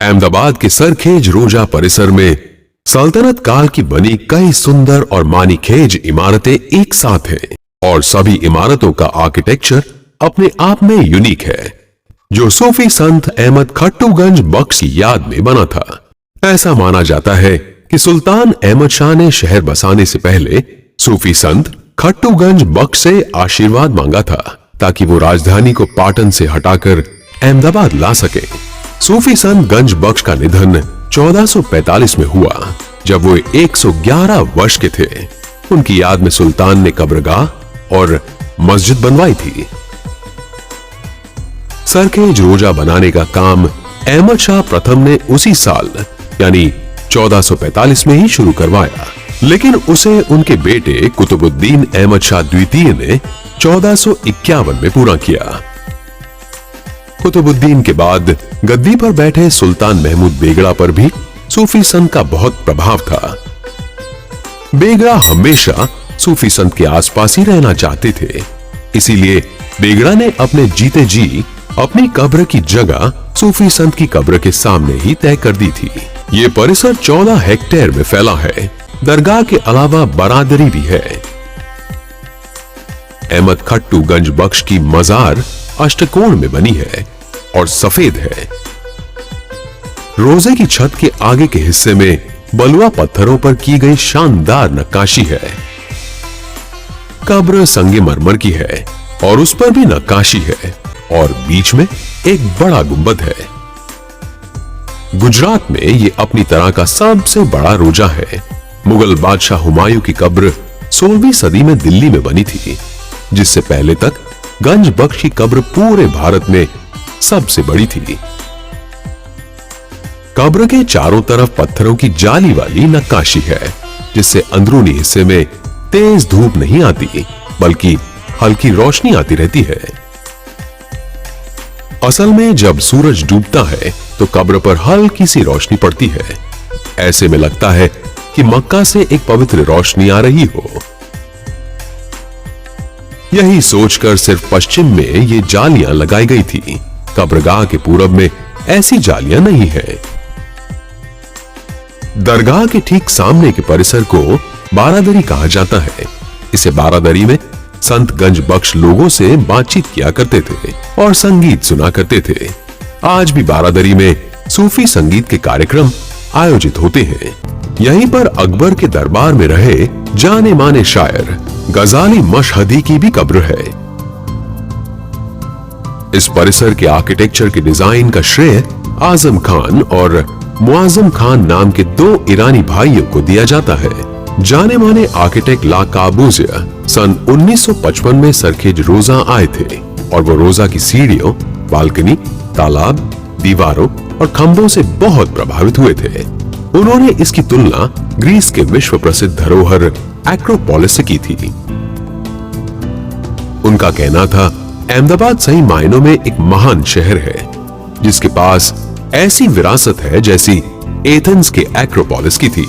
अहमदाबाद के सरखेज रोजा परिसर में सल्तनत काल की बनी कई सुंदर और मानीखेज इमारतें एक साथ हैं और सभी इमारतों का आर्किटेक्चर अपने आप में यूनिक है, जो सूफी संत अहमद खट्टूगंज बख्श की याद में बना था। ऐसा माना जाता है कि सुल्तान अहमद शाह ने शहर बसाने से पहले सूफी संत खट्टूगंज बख्श से आशीर्वाद मांगा था ताकि वो राजधानी को पाटन से हटाकर अहमदाबाद ला सके। सूफी संत गंज बख्श का निधन 1445 में हुआ जब वो 111 वर्ष के थे। उनकी याद में सुल्तान ने कब्रगाह और मस्जिद बनवाई थी। सरखेज रोजा बनाने का काम अहमद शाह प्रथम ने उसी साल यानी 1445 में ही शुरू करवाया, लेकिन उसे उनके बेटे कुतुबुद्दीन अहमद शाह द्वितीय ने 1451 में पूरा किया। कुतुबुद्दीन के बाद गद्दी पर बैठे सुल्तान महमूद बेगड़ा पर भी सूफी संत का बहुत प्रभाव था। बेगड़ा हमेशा सूफी संत के आसपास ही रहना चाहते थे, इसीलिए बेगड़ा ने अपने जीते जी अपनी कब्र की जगह सूफी संत की कब्र के सामने ही तय कर दी थी। ये परिसर 14 हेक्टेयर में फैला है। दरगाह के अलावा बरादरी भी है। अहमद खट्टूगंज बख्श की मजार अष्टकोण में बनी है और सफेद है। रोजे की छत के आगे के हिस्से में बलुआ पत्थरों पर की गई शानदार नक्काशी है। कब्र संगमरमर की है और उस पर भी नक्काशी है और बीच में एक बड़ा गुंबद है। गुजरात में ये अपनी तरह का सबसे बड़ा रोजा है। मुगल बादशाह हुमायूं की कब्र 16वीं सदी में दिल्ली में बनी थी, जिससे पहले तक गंज बख्श की कब्र पूरे भारत में सबसे बड़ी थी। कब्र के चारों तरफ पत्थरों की जाली वाली नक्काशी है, जिससे अंदरूनी हिस्से में तेज धूप नहीं आती बल्कि हल्की रोशनी आती रहती है। असल में जब सूरज डूबता है तो कब्र पर हल्की सी रोशनी पड़ती है। ऐसे में लगता है कि मक्का से एक पवित्र रोशनी आ रही हो। यही सोचकर सिर्फ पश्चिम में ये जालियां लगाई गई थी। कब्रगाह के पूरब में ऐसी जालियां नहीं है। दरगाह के ठीक सामने के परिसर को बारादरी कहा जाता है। इसे बारादरी में संत गंज बख्श लोगों से बातचीत किया करते थे और संगीत सुना करते थे। आज भी बारादरी में सूफी संगीत के कार्यक्रम आयोजित होते हैं। यहीं पर अकबर के दरबार में रहे जाने माने शायर गजाली मशहदी की भी कब्र है। इस परिसर के आर्किटेक्चर के डिजाइन का श्रेय आजम खान और मुआजम खान नाम के 2 ईरानी भाइयों को दिया जाता है। जाने माने आर्किटेक्ट ला काबूजिया सन 1955 में सरखेज रोजा आए थे और वो रोजा की सीढ़ियों, बालकनी, तालाब, दीवारों और खंभों से बहुत प्रभावित हुए थे। उन्होंने इसकी तुलना ग्रीस के विश्व प्रसिद्ध धरोहर एक्रोपोलिस से की थी। उनका कहना था, अहमदाबाद सही मायनों में एक महान शहर है जिसके पास ऐसी विरासत है जैसी एथेंस के एक्रोपोलिस की थी।